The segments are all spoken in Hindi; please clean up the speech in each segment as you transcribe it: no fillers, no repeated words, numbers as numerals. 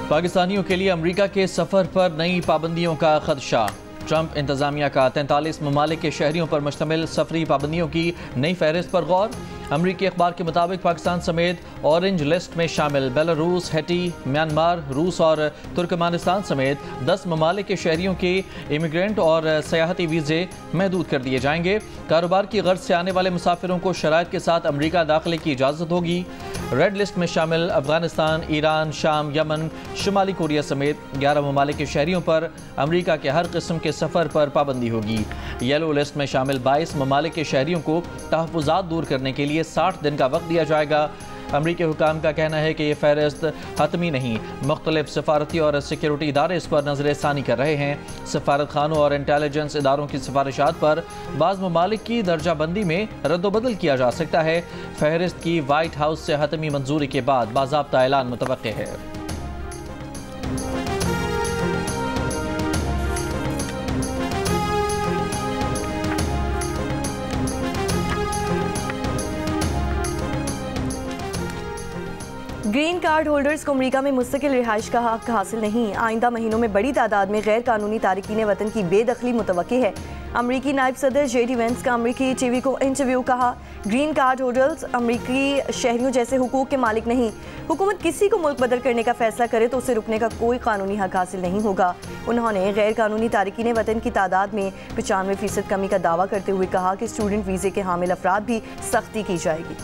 पाकिस्तानियों के लिए अमरीका के सफ़र पर नई पाबंदियों का खदशा। ट्रंप इंतजामिया का 43 ममालिक के शहरियों पर मुश्तमिल सफरी पाबंदियों की नई फहरिस्त पर गौर। अमरीकी अखबार के मुताबिक पाकिस्तान समेत ऑरेंज लिस्ट में शामिल बेलारूस, हैटी, म्यांमार, रूस और तुर्कमानिस्तान समेत 10 ममालिक के शहरियों के इमिग्रेंट और सयाहती वीज़े महदूद कर दिए जाएंगे। कारोबार की गर्ज से आने वाले मुसाफिरों को शराइत के साथ अमरीका दाखिले की इजाज़त होगी। रेड लिस्ट में शामिल अफगानिस्तान, ईरान, शाम, यमन, शुमाली कोरिया समेत 11 ममालिक के शहरियों पर अमरीका के हर किस्म के सफ़र पर पाबंदी होगी। येलो लिस्ट में शामिल 22 ममालिक के शहरियों को तहफ़्फ़ुज़ात दूर करने के लिए 60 दिन का वक्त दिया जाएगा। अमरीकी हुकाम का कहना है कि ये फहरिस्त हतमी नहीं, मुख्तलिफ सफारती और सिक्योरिटी इदारे इस पर नजर षानी कर रहे हैं। सफारत खानों और इंटेलिजेंस इदारों की सिफारिशात पर बाज़ ममालिक की दर्जाबंदी में रद्दोबदल किया जा सकता है। फहरिस्त की वाइट हाउस से हतमी मंजूरी के बाद बाज़ाब्ता ऐलान मुतवक्के है। ग्रीन कार्ड होल्डर्स को अमरीका में मुस्तकिल रिहाइश का हक हासिल नहीं। आइंदा महीनों में बड़ी तादाद में गैर कानूनी तारकीन वतन की बेदखली मुतवक्की है। अमरीकी नायब सदर JD वेंस का अमरीकी TV को इंटरव्यू। कहा, ग्रीन कार्ड होल्डर्स अमरीकी शहरियों जैसे हुकूक के मालिक नहीं। हुकूमत किसी को मुल्क बदल करने का फैसला करे तो उसे रुकने का कोई कानूनी हक हासिल नहीं होगा। उन्होंने गैर कानूनी तारकीन वतन की तादाद में 95% कमी का दावा करते हुए कहा कि स्टूडेंट वीज़े के हामिल अफराद भी सख्ती की जाएगी।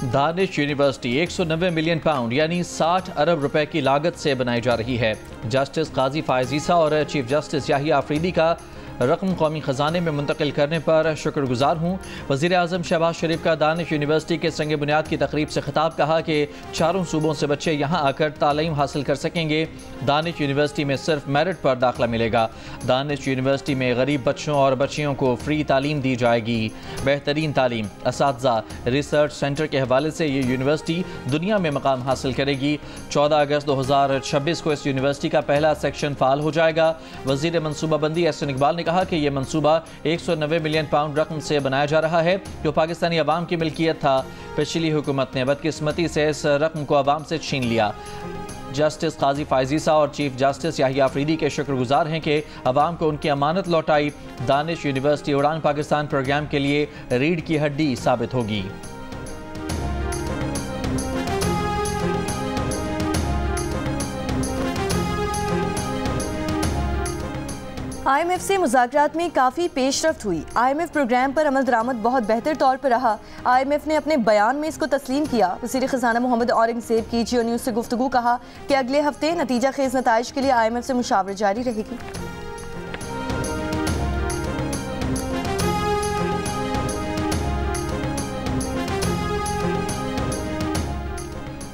दानिश यूनिवर्सिटी 190 मिलियन पाउंड यानी 60 अरब रुपए की लागत से बनाई जा रही है। जस्टिस काजी फायज़ ईसा और चीफ जस्टिस याहिया आफरीदी का रकम कौमी ख़जाने में मुंतकिल करने पर शुक्रगुजार हूँ। वज़ीर आज़म शहबाज शरीफ का दानिश यूनिवर्सिटी के संग बुनियाद की तकरीब से खिताब। कहा कि चारों सूबों से बच्चे यहाँ आकर तालीम हासिल कर सकेंगे। दानिश यूनिवर्सिटी में सिर्फ मेरिट पर दाखिला मिलेगा। दानिश यूनिवर्सिटी में गरीब बच्चों और बच्चियों को फ्री तालीम दी जाएगी। बेहतरीन तालीम, असातिज़ा, रिसर्च सेंटर के हवाले से ये यूनिवर्सिटी दुनिया में मकाम हासिल करेगी। 14 अगस्त 2026 को इस यूनिवर्सिटी का पहला सेक्शन फ़ाल हो जाएगा। वज़ीर मनसूबाबंदी एहसन इकबाल ने कहा कि यह मनसूबा 190 मिलियन पाउंड रकम से बनाया जा रहा है जो पाकिस्तानी अवाम की मिल्कियत था। पिछली हुकूमत ने बदकिस्मती से इस रकम को अवाम से छीन लिया। जस्टिस काजी फायज़ ईसा और चीफ जस्टिस याहिया आफरीदी के शुक्रगुजार हैं कि अवाम को उनकी अमानत लौटाई। दानिश यूनिवर्सिटी उड़ान पाकिस्तान प्रोग्राम के लिए रीढ़ की हड्डी साबित होगी। IMF से मुज़ाकरात में काफ़ी पेशरफ्त हुई। IMF प्रोग्राम पर अमल दरामद बहुत बेहतर तौर पर रहा। IMF ने अपने बयान में इसको तस्लीम किया। वज़ीर ख़ज़ाना मोहम्मद औरंगज़ेब की जियो न्यूज़ से गुफ्तगू। कहा कि अगले हफ्ते नतीजा खेज़ नताइज के लिए IMF से मुशावरत जारी रहेगी।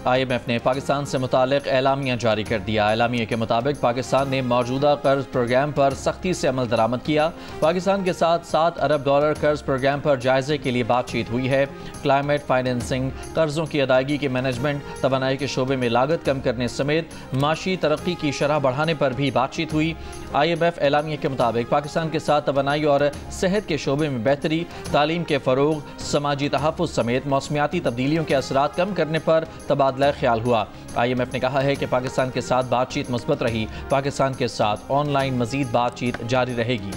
IMF ने पाकिस्तान से मुतालिक एलामिया जारी कर दिया। एलामिया के मुताबिक पाकिस्तान ने मौजूदा कर्ज प्रोग्राम पर सख्ती से अमल दरामद किया। पाकिस्तान के साथ $7 अरब कर्ज प्रोग्राम पर जायजे के लिए बातचीत हुई है। क्लाइमेट फाइनेंसिंग, कर्जों की अदायगी के मैनेजमेंट, तवानाई के शोबे में लागत कम करने समेत माशी तरक्की की शरह बढ़ाने पर भी बातचीत हुई। IMF एलामिया के मुताबिक पाकिस्तान के साथ तवानाई और सेहत के शोबे में बेहतरी, तालीम के फ़रोग, समाजी तहफ़्फ़ुज़ समेत मौसमियाती तब्दीलियों के असरात कम करने पर तबादला ख्याल हुआ। IMF ने कहा है कि पाकिस्तान के साथ बातचीत मुस्बत रही। पाकिस्तान के साथ ऑनलाइन मजीद बातचीत जारी रहेगी।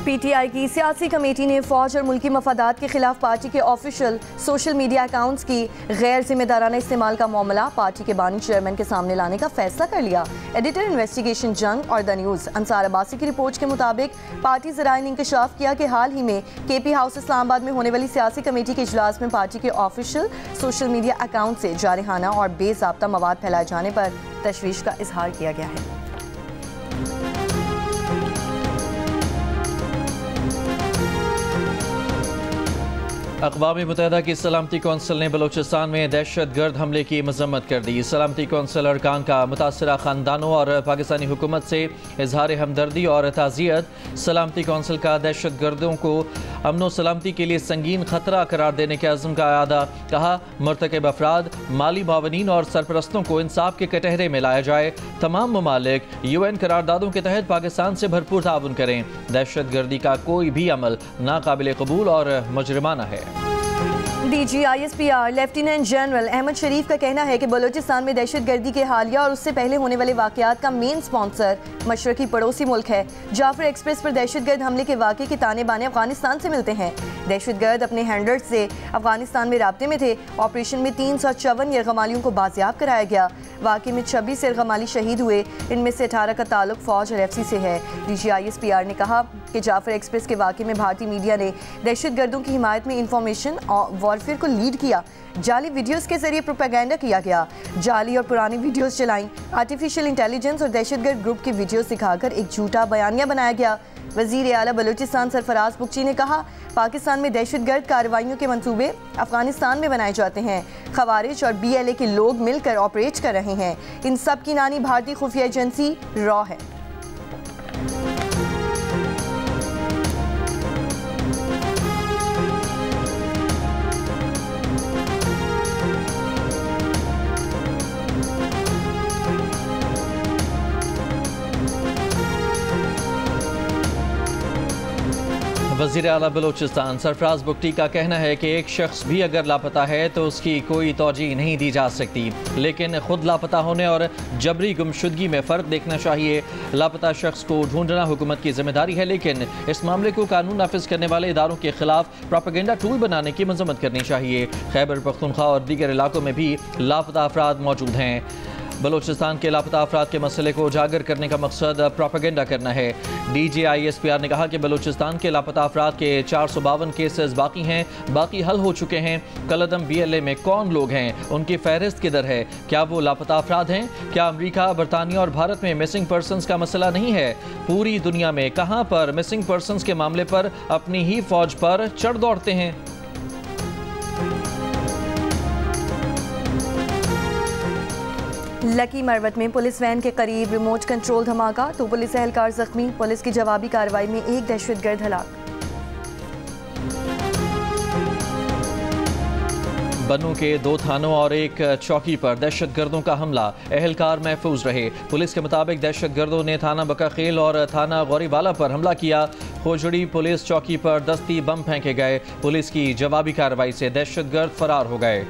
PTI की सियासी कमेटी ने फौज और मुल्की मफादात के खिलाफ पार्टी के ऑफिशियल सोशल मीडिया अकाउंट्स की गैर जिम्मेदाराना इस्तेमाल का मामला पार्टी के बानी चेयरमैन के सामने लाने का फैसला कर लिया। एडिटर इन्वेस्टिगेशन जंग और द न्यूज़ अंसार अब्बासी की रिपोर्ट के मुताबिक पार्टी ज़राए ने इंकशाफ किया कि हाल ही में KP हाउस इस्लामाबाद में होने वाली सियासी कमेटी के इजलास में पार्टी के ऑफिशियल सोशल मीडिया अकाउंट से जारहाना और बेज़ाब्ता मवाद फैलाए जाने पर तशवीश का इजहार किया गया है। अक़वाम मुत्तहिदा की सलामती कौंसिल ने बलूचिस्तान में दहशत गर्द हमले की मजम्मत कर दी। सलामती कौंसिल अरकान का मुतासरा ख़ानदानों और पाकिस्तानी हुकूमत से इजहार हमदर्दी और ताज़ियत। सलामती कौंसिल का दहशत गर्दों को अमन सलामती के लिए संगीन ख़तरा करार देने के अज़्म का अदा। कहा, मुर्तकब अफराद, माली मावनीन और सरपरस्तों को इंसाफ के कटहरे में लाया जाए। तमाम ममालिक UN करारदादों के तहत पाकिस्तान से भरपूर ताउन करें। दहशत गर्दी का कोई भी अमल नाकाबिल कबूल और मुजरिमाना है। DG ISPR lieutenant general Ahmed Sharif का कहना है कि बलूचिस्तान में दहशत गर्दी के हालिया और उससे पहले होने वाले वाक़यात का मेन स्पॉन्सर मशरकी पड़ोसी मुल्क है। जाफर एक्सप्रेस पर दहशत गर्द हमले के वाक़े के ताने बाने अफगानिस्तान से मिलते हैं। दहशत गर्द अपने हैंडलर्स से अफगानिस्तान में राब्ते में थे। ऑपरेशन में 354 यरगमालियों को बाजियाब कराया गया। वाक़े में 26 यरगमाली शहीद हुए, इनमें से 18 का ताल्लुक फ़ौज और FC से है। DG ISPR ने कहा कि जाफर एक्सप्रेस के वाक़े में भारतीय मीडिया ने दहशत गर्दों की हिमायत में इंफॉर्मेशन और वॉरफेयर को लीड किया। जाली वीडियोस के जरिए प्रोपेगेंडा किया गया। जाली और पुरानी वीडियोस चलाई। आर्टिफिशियल इंटेलिजेंस और दहशतगर्द ग्रुप की वीडियोस दिखाकर एक झूठा बयानिया बनाया गया। वज़ीर आला बलूचिस्तान सरफराज बुगची ने कहा, पाकिस्तान में दहशतगर्द कार्रवाइयों के मंसूबे अफगानिस्तान में बनाए जाते हैं। खवारिज और BLA के लोग मिलकर ऑपरेट कर रहे हैं। इन सब की नानी भारतीय खुफिया एजेंसी रॉ है। वज़ीर आला बलूचिस्तान सरफराज बुगटी का कहना है कि एक शख्स भी अगर लापता है तो उसकी कोई तौजीह नहीं दी जा सकती, लेकिन खुद लापता होने और जबरी गुमशुदगी में फ़र्क देखना चाहिए। लापता शख्स को ढूंढना हुकूमत की जिम्मेदारी है, लेकिन इस मामले को कानून नाफिज करने वाले इदारों के खिलाफ प्रोपेगेंडा टूल बनाने की मजम्मत करनी चाहिए। खैबर पख्तूनख्वा और दीगर इलाकों में भी लापता अफराद मौजूद हैं। बलूचिस्तान के लापता अफराद के मसले को उजागर करने का मकसद प्रोपेगेंडा करना है। DG ISPR ने कहा कि बलूचिस्तान के लापता अफराद के 452 केसेस बाकी हैं, बाकी हल हो चुके हैं। कलदम BLA में कौन लोग हैं, उनकी फहरिस्त किधर है, क्या वो लापता अफराद हैं? क्या अमरीका, बरतानिया और भारत में मिसिंग पर्सनस का मसला नहीं है? पूरी दुनिया में कहाँ पर मिसिंग पर्सनस के मामले पर अपनी ही फौज पर चढ़ दौड़ते हैं। लकी मरवत में पुलिस वैन के करीब रिमोट कंट्रोल धमाका, 2 पुलिस एहलकार जख्मी। पुलिस की जवाबी कार्रवाई में एक दहशतगर्द हलाक। बनू के 2 थानों और एक चौकी पर दहशतगर्दों का हमला, एहलकार महफूज रहे। पुलिस के मुताबिक दहशतगर्दों ने थाना बकाखेल और थाना गौरीवाला पर हमला किया। खोजड़ी पुलिस चौकी पर दस्ती बम फेंके गए। पुलिस की जवाबी कार्रवाई से दहशतगर्द फरार हो गए।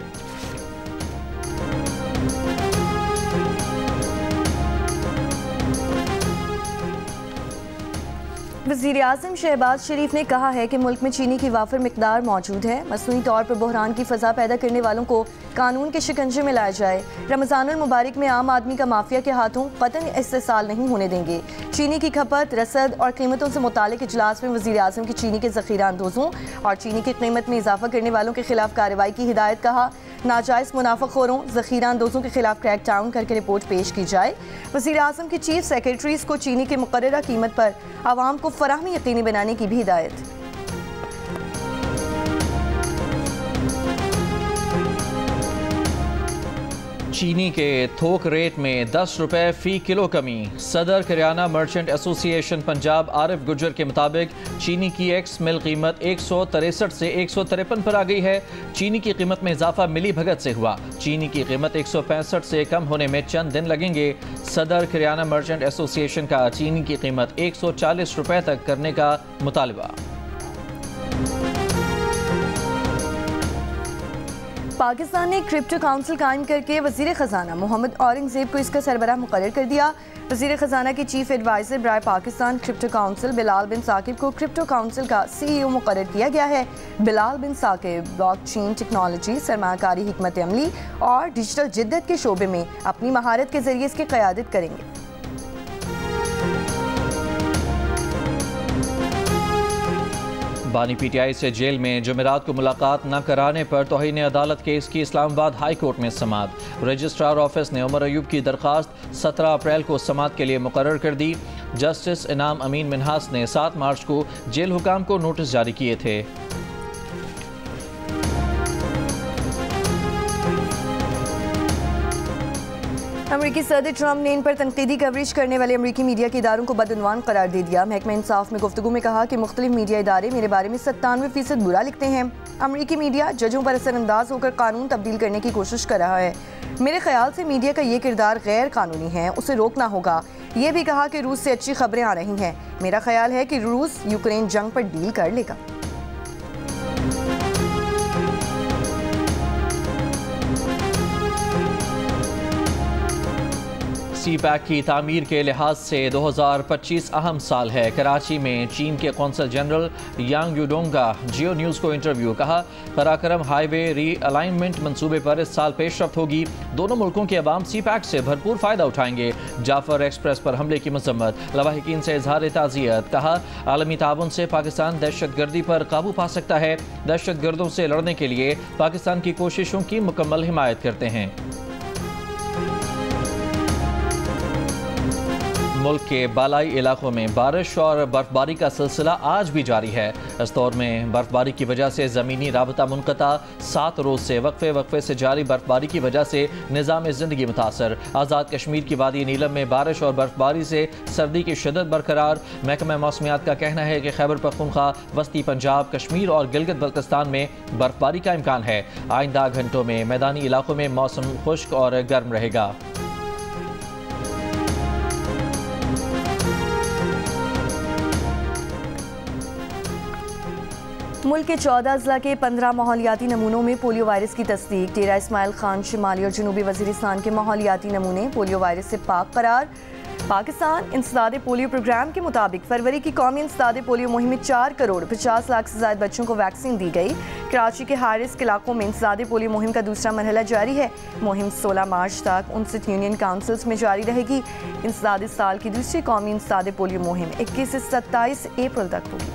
वज़ीर आज़म शहबाज शरीफ ने कहा है कि मुल्क में चीनी की वाफर मिकदार मौजूद है। मसनूई तौर पर बहरान की फ़ज़ा पैदा करने वालों को कानून के शिकंजे में लाया जाए। रमज़ानुल मुबारक में आम आदमी का माफिया के हाथों क़तन इस्तेसाल नहीं होने देंगे। चीनी की खपत, रसद और कीमतों से मुतालिक इजलास में वज़ीर आज़म की चीनी के ज़ख़ीरा अंदोज़ों और चीनी की कीमत में इजाफा करने वालों के खिलाफ कार्रवाई की हिदायत। कहा, नाजायज़ मुनाफ़ाखोरों, ज़ख़ीरा अंदोज़ों के खिलाफ क्रैक डाउन करके रिपोर्ट पेश की जाए। वज़ीर आज़म की चीफ सेक्रेटरीज़ को चीनी की मुक़र्ररा कीमत पर आवाम को फराहमी यकीनी बनाने की भी हिदायत। चीनी के थोक रेट में 10 रुपए फ़ी किलो कमी। सदर किराना मर्चेंट एसोसिएशन पंजाब आरिफ गुजर के मुताबिक चीनी की एक्स मिल कीमत 163 से 153 पर आ गई है। चीनी की कीमत में इजाफा मिली भगत से हुआ। चीनी की कीमत 165 से कम होने में चंद दिन लगेंगे। सदर किराना मर्चेंट एसोसिएशन का चीनी की कीमत 140 रुपए तक करने का मुतालबा। पाकिस्तान ने क्रिप्टो काउंसिल कायम करके वज़ीर ख़जाना मोहम्मद औरंगज़ेब को इसका सरबराह मुकर्रर कर दिया। वज़ीर ख़जाना के चीफ एडवाइज़र बराए पाकिस्तान क्रिप्टो काउंसिल बिलाल बिन साकिब को क्रिप्टो काउंसिल का CEO मुकर्रर किया गया है। बिलाल बिन साकिब ब्लॉकचेन टेक्नोलॉजी, सरमाकारी हिकमत अमली और डिजिटल जिद्दत के शोबे में अपनी महारत के जरिए इसकी क़यादत करेंगे। बानी PTI से जेल में जुमेरात को मुलाकात न कराने पर तौहीन अदालत केस की इस्लामाबाद हाई कोर्ट में समाअत। रजिस्ट्रार ऑफिस ने उमर अयूब की दरख्वास्त 17 अप्रैल को समाअत के लिए मुकर्रर कर दी। जस्टिस इनाम अमीन मिन्हास ने 7 मार्च को जेल हुकाम को नोटिस जारी किए थे। अमेरिकी सदर ट्रंप ने इन पर तनकीदी कवरेज करने वाले अमेरिकी मीडिया के इदारों को बदउनवान करार दे दिया। महकमा इंसाफ में गुफ्तगू में कहा कि मुख्तलिफ मीडिया इदारे मेरे बारे में 97% बुरा लिखते हैं। अमेरिकी मीडिया जजों पर असरअंदाज होकर कानून तब्दील करने की कोशिश कर रहा है। मेरे ख्याल से मीडिया का ये किरदार गैर कानूनी है, उसे रोकना होगा। ये भी कहा कि रूस से अच्छी खबरें आ रही हैं। मेरा ख्याल है कि रूस यूक्रेन जंग पर डील कर लेगा। सी पैक की तामीर के लिहाज से 2025 अहम साल है। कराची में चीन के कौंसल जनरल यांग यूडोंग का जियो न्यूज़ को इंटरव्यू। कहा, कराकरम हाईवे रीअलाइनमेंट मंसूबे पर इस साल पेशरफ्त होगी। दोनों मुल्कों के अवाम सी पैक से भरपूर फ़ायदा उठाएंगे। जाफर एक्सप्रेस पर हमले की मजम्मत, लवाहिकीन से इजहार ताज़ियत। कहा, आलमी ताउन से पाकिस्तान दहशतगर्दी पर काबू पा सकता है। दहशतगर्दों से लड़ने के लिए पाकिस्तान की कोशिशों की मुकम्मल हिमायत करते हैं। मुल्क के बालाई इलाकों में बारिश और बर्फबारी का सिलसिला आज भी जारी है। इस दौर में बर्फबारी की वजह से ज़मीनी राबता मुनक़ता। 7 रोज़ से वक्फे से जारी बर्फबारी की वजह से निज़ाम ज़िंदगी मुतासर। आज़ाद कश्मीर की वादी नीलम में बारिश और बर्फबारी से सर्दी की शिद्दत बरकरार। महकमा मौसमियात का कहना है कि खैबर पख्तूनख्वा, वस्ती पंजाब, कश्मीर और गिलगित बल्तिस्तान में बर्फबारी का इम्कान है। आइंदा घंटों में मैदानी इलाकों में मौसम खुश्क और गर्म रहेगा। मुल्क के 14 अजला के 15 माहौलियाती नमूनों में पोलियो वायरस की तस्दीक। डेरा इस्माइल खान शुमाली और जनूबी वज़ीरिस्तान के माहौलियाती नमूने पोलियो वायरस से पाक करार। पाकिस्तान इंसदाद पोलियो प्रोग्राम के मुताबिक फरवरी की कौमी इंसदाद पोलियो मुहिम में 4 करोड़ 50 लाख से ज़्यादा बच्चों को वैक्सीन दी गई। कराची के हाई रिस्क इलाकों में इंसदाद पोलियो मुहिम का दूसरा मरहला जारी है। मुहिम 16 मार्च तक 59 यूनियन काउंसिल्स में जारी रहेगी। इंसदाद इस साल की दूसरी कौमी इंसदाद पोलियो मुहिम 21 से 27 अप्रैल तक होगी।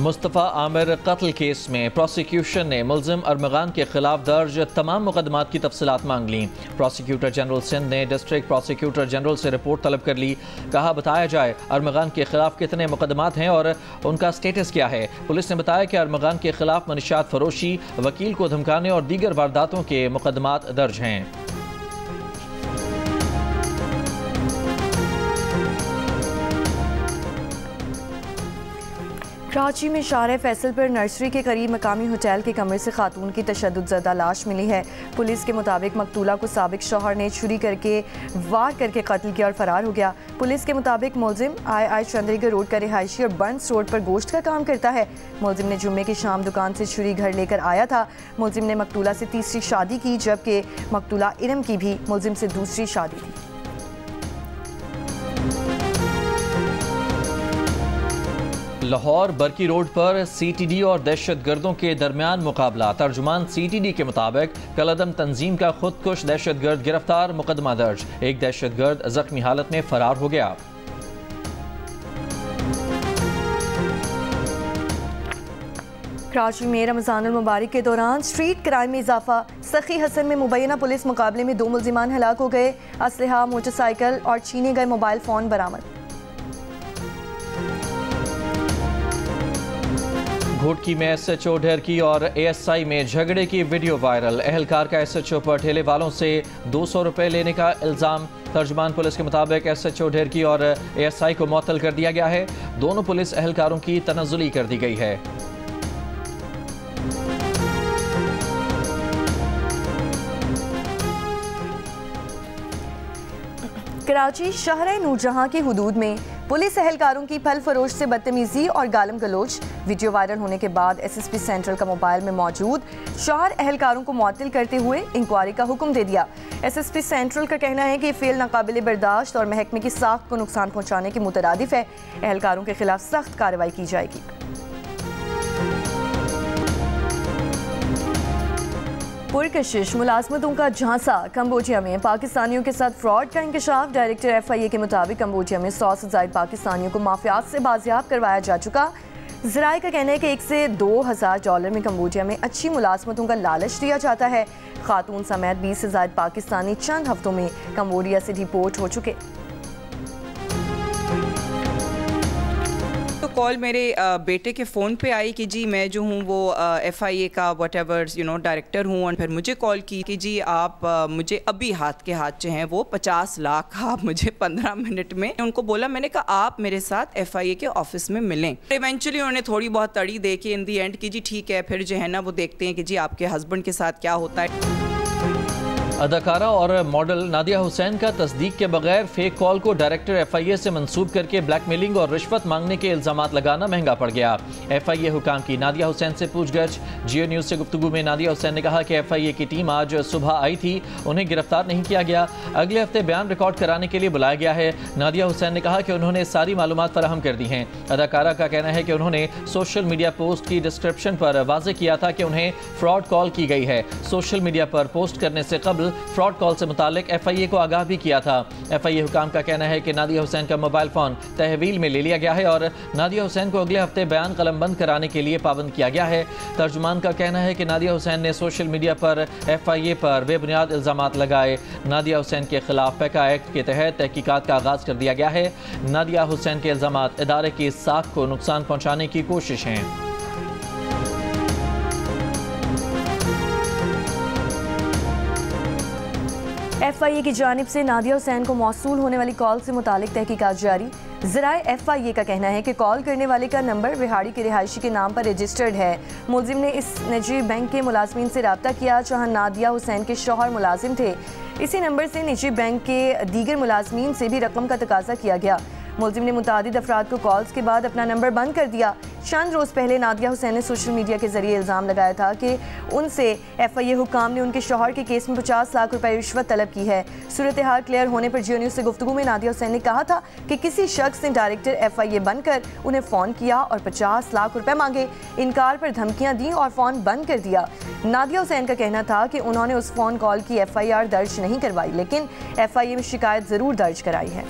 मुस्तफ़ा आमिर कत्ल केस में प्रोसिक्यूशन ने मुल्ज़िम अरमगान के खिलाफ दर्ज तमाम मुकदमात की तफसीलात मांग ली। प्रोसिक्यूटर जनरल सिंध ने डिस्ट्रिक्ट प्रोसिक्यूटर जनरल से रिपोर्ट तलब कर ली। कहा, बताया जाए अरमगान के खिलाफ कितने मुकदमात हैं और उनका स्टेटस क्या है। पुलिस ने बताया कि अरमगान के खिलाफ मनशियात फरोशी, वकील को धमकाने और दीगर वारदातों के मुकदमात दर्ज हैं। कराची में शाहर फैसल पर नर्सरी के करीब मकामी होटल के कमरे से खातून की तशद्दुद लाश मिली है। पुलिस के मुताबिक मकतूला को साबिक शौहर ने छुरी करके वार करके कत्ल किया और फरार हो गया। पुलिस के मुताबिक मुल्जिम आई चंद्रीगढ़ रोड का रिहायशी और बर्न्स रोड पर गोश्त का काम करता है। मुल्जिम ने जुम्मे की शाम दुकान से छुरी घर लेकर आया था। मुल्जिम ने मकतूला से तीसरी शादी की, जबकि मकतूला इरम की भी मुल्जिम से दूसरी शादी थी। लाहौर बरकी रोड पर सीटीडी और दहशतगर्दों के दरमियान मुकाबला। तर्जुमान सीटीडी के मुताबिक कलअदम तंजीम का खुदकुश दहशतगर्द गिरफ्तार, मुकदमा दर्ज। एक दहशतगर्द जख्मी हालत में फरार हो गया। कराची में रमज़ानुल मुबारक के दौरान स्ट्रीट क्राइम में इजाफा। सखी हसन में मुबैना पुलिस मुकाबले में 2 मुल्जिमान हलाक हो गए। असलहा, मोटरसाइकिल और छीने गए मोबाइल फ़ोन बरामद। घोटकी में एसएचओ ढेरकी और एएसआई में झगड़े की वीडियो वायरल। एहलकार का एसएचओ पर ठेले वालों से 200 रुपये लेने का इल्ज़ाम। तर्जुमान पुलिस के मुताबिक एसएचओ ढेरकी और एएसआई को मुअत्तल कर दिया गया है। दोनों पुलिस एहलकारों की तनज़्ज़ुली कर दी गई है। कराची शहर नूरजहां की हुदूद में पुलिस एहलकारों की फल फरोश से बदतमीजी और गालम गलोच। वीडियो वायरल होने के बाद एसएसपी सेंट्रल का मोबाइल में मौजूद शहर एहलकारों को मुअत्तल करते हुए इंक्वायरी का हुक्म दे दिया। एसएसपी सेंट्रल का कहना है कि फेल नाकाबिल बर्दाश्त और महकमे की साख को नुकसान पहुँचाने के मुतरादिफ है। एहलकारों के खिलाफ सख्त कार्रवाई की जाएगी। पुरकशिश मुलाजमतों का झांसा। कंबोडिया में पाकिस्तानियों के साथ फ्रॉड का इंकशाफ। डायरेक्टर FIA के मुताबिक कंबोडिया में 100 से ज़ायद पाकिस्तानियों को माफियात से बाजियाब करवाया जा चुका। ज़राए का कहना है कि 1 से 2,000 डॉलर में कंबोडिया में अच्छी मुलाजमतों का लालच दिया जाता है। खातून समेत 20 से ज़ायद पाकिस्तानी चंद हफ्तों में कंबोडिया से डिपोर्ट हो चुके। तो कॉल मेरे बेटे के फ़ोन पे आई कि जी मैं जो हूँ वो FIA का व्हाटएवर डायरेक्टर हूँ, और फिर मुझे कॉल की कि जी आप मुझे अभी हाथ के हाथ जो हैं वो 50 लाख आप मुझे 15 मिनट में। उनको बोला, मैंने कहा आप मेरे साथ FIA के ऑफिस में मिलें। इवेंचुअली उन्होंने थोड़ी बहुत तड़ी दे के इन दी एंड कि जी ठीक है, फिर जो है ना वो देखते हैं कि जी आपके हस्बैंड के साथ क्या होता है। अदाकारा और मॉडल नादिया हुसैन का तस्दीक के बगैर फेक कॉल को डायरेक्टर FIA से मंसूब करके ब्लैकमेलिंग और रिश्वत मांगने के इल्जामात लगाना महंगा पड़ गया। FIA हुकाम की नादिया हुसैन से पूछगछ। जियो न्यूज़ से गुफ्तगू में नादिया हुसैन ने कहा कि FIA की टीम आज सुबह आई थी, उन्हें गिरफ्तार नहीं किया गया, अगले हफ्ते बयान रिकॉर्ड कराने के लिए बुलाया गया है। नादिया हुसैन ने कहा कि उन्होंने सारी मालूमात फराहम कर दी हैं। अदाकारा का कहना है कि उन्होंने सोशल मीडिया पोस्ट की डिस्क्रिप्शन पर वाज़ेह किया था कि उन्हें फ्रॉड कॉल की गई है। सोशल मीडिया पर पोस्ट करने से कबल फ्रॉड कॉल से मुतालिक FIA को आगाह भी किया था। FIA हुकाम का कहना है कि नादिया हुसैन का मोबाइल फ़ोन तहवील में ले लिया गया है और नादिया हुसैन को अगले हफ्ते बयान कलमबंद कराने के लिए पाबंद किया गया है। तर्जुमान का कहना है कि नादिया हुसैन ने सोशल मीडिया पर FIA पर बेबुनियाद इल्ज़ामात लगाए। नादिया हुसैन के खिलाफ पैका एक्ट के तहत तहकीकात का आगाज़ कर दिया गया है। नादिया हुसैन के इल्ज़ामात इदारे की साख को नुकसान पहुँचाने की कोशिश हैं। FIA की जानिब से नादिया हुसैन को मौसूल होने वाली कॉल से मुतालिक तहकीकात जारी। ज़राए FIA का कहना है कि कॉल करने वाले का नंबर विहाड़ी के रिहायशी के नाम पर रजिस्टर्ड है। मुलजिम ने इस निजी बैंक के मुलाजमीन से रब्ता किया जहां नादिया हुसैन के शौहर मुलाजिम थे। इसी नंबर से निजी बैंक के दीगर मुलाजमीन से भी रकम का तकाजा किया गया। मुलजिम ने मुतादिद अफराद को कॉल्स के बाद अपना नंबर बंद कर दिया। चंद रोज़ पहले नादिया हुसैन ने सोशल मीडिया के जरिए इल्ज़ाम लगाया था कि उनसे FIA हुकाम ने उनके शौहर के केस में 50 लाख रुपए रिश्वत तलब की है। सूरत हाल क्लियर होने पर जियो न्यूज़ से गुफ्तगू में नादिया हुसैन ने कहा था कि किसी शख्स ने डायरेक्टर FIA बनकर उन्हें फ़ोन किया और 50 लाख रुपए मांगे। इनकार पर धमकियाँ दी और फ़ोन बंद कर दिया। नादिया हुसैन का कहना था कि उन्होंने उस फ़ोन कॉल की FIR दर्ज नहीं करवाई, लेकिन FIA में शिकायत ज़रूर दर्ज कराई है।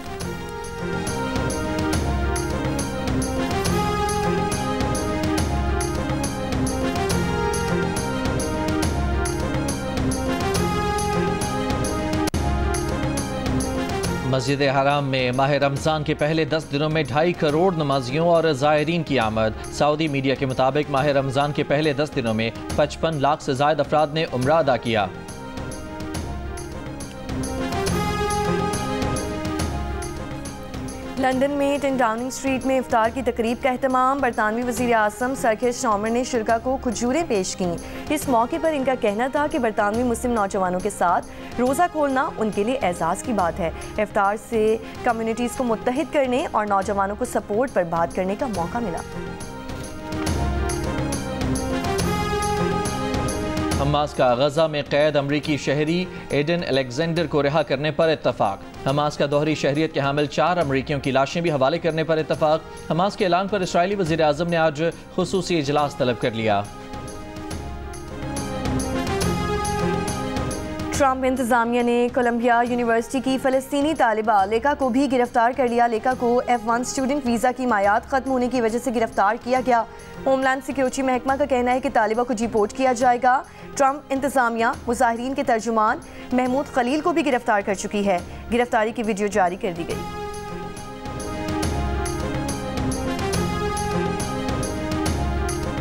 मस्जिद हराम में माह रमज़ान के पहले 10 दिनों में 2.5 करोड़ नमाजियों और ज़ायरीन की आमद। सऊदी मीडिया के मुताबिक माह रमज़ान के पहले 10 दिनों में 55 लाख से ज़ायद अफराद ने उम्रा अदा किया। लंदन में 10 डाउनिंग स्ट्रीट में इफ्तार की तकरीब का एहतमाम। बरतानवी वज़ीर आज़म सर केयर स्टार्मर ने शुरका को खजूरें पेश की। इस मौके पर इनका कहना था कि बरतानवी मुस्लिम नौजवानों के साथ रोज़ा खोलना उनके लिए एजाज़ की बात है। इफ्तार से कम्युनिटीज़ को मुत्तहिद करने और नौजवानों को सपोर्ट पर बात करने का मौका मिला। हमास का गजा में कैद अमरीकी शहरी एडन अलेक्जेंडर को रिहा करने पर इत्तफाक। हमास का दोहरी शहरियत के हामिल 4 अमरीकियों की लाशें भी हवाले करने पर इत्तफाक। हमास के ऐलान पर इस्राईली वज़ीर आज़म ने आज खुसूसी इजलास तलब कर लिया। ट्रंप इंतजामिया ने कोलंबिया यूनिवर्सिटी की फ़लस्तीनी तालिबा लेका को भी गिरफ्तार कर लिया। लेका को F1 स्टूडेंट वीज़ा की मायाद ख़त्म होने की वजह से गिरफ्तार किया गया। होमलैंड सिक्योरिटी महकमा का कहना है कि तालिबा को डिपोर्ट किया जाएगा। ट्रंप इंतजामिया मुजाहिरीन के तर्जुमान महमूद खलील को भी गिरफ्तार कर चुकी है। गिरफ्तारी की वीडियो जारी कर दी गई।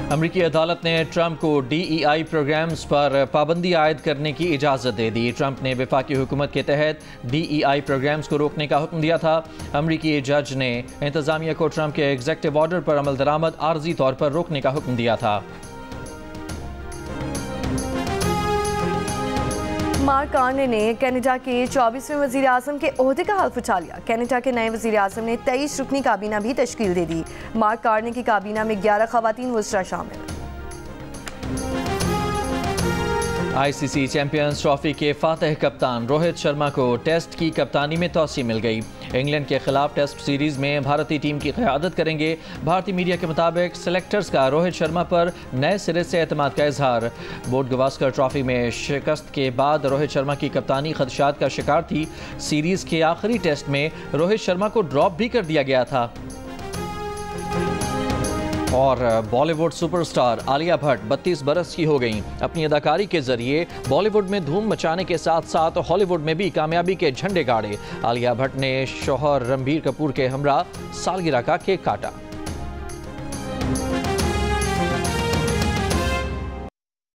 अमरीकी अदालत ने ट्रंप को DEI प्रोग्राम्स पर पाबंदी आयद करने की इजाज़त दे दी। ट्रंप ने वफाकी हुकूमत के तहत DEI प्रोग्राम्स को रोकने का हुक्म दिया था। अमरीकी जज ने इंतज़ामिया को ट्रंप के एग्जेक्टिव ऑर्डर पर अमल दरामद आर्जी तौर पर रोकने का हुक्म दिया था। मार्क कार्ने ने कनाडा के 24वें वज़ीर आज़म के ओहदे का हल्फ उठा लिया। कनाडा के नए वज़ीर आज़म ने 23 रुकनी काबीना भी तश्कील दे दी। मार्क कार्ने की काबीना में 11 ख़वातीन वज़रा शामिल। ICC चैंपियंस ट्रॉफी के फातह कप्तान रोहित शर्मा को टेस्ट की कप्तानी में तौसीह मिल गई। इंग्लैंड के खिलाफ टेस्ट सीरीज़ में भारतीय टीम की क़यादत करेंगे। भारतीय मीडिया के मुताबिक सिलेक्टर्स का रोहित शर्मा पर नए सिरे से एतमाद का इजहार। बोर्ड गवास्कर ट्रॉफी में शिकस्त के बाद रोहित शर्मा की कप्तानी खदशात का शिकार थी। सीरीज़ के आखिरी टेस्ट में रोहित शर्मा को ड्रॉप भी कर दिया गया था। और बॉलीवुड सुपरस्टार आलिया भट्ट 32 बरस की हो गईं। अपनी अदाकारी के जरिए बॉलीवुड में धूम मचाने के साथ साथ हॉलीवुड में भी कामयाबी के झंडे गाड़े। आलिया भट्ट ने शौहर रणबीर कपूर के हमरा सालगिरह का केक काटा।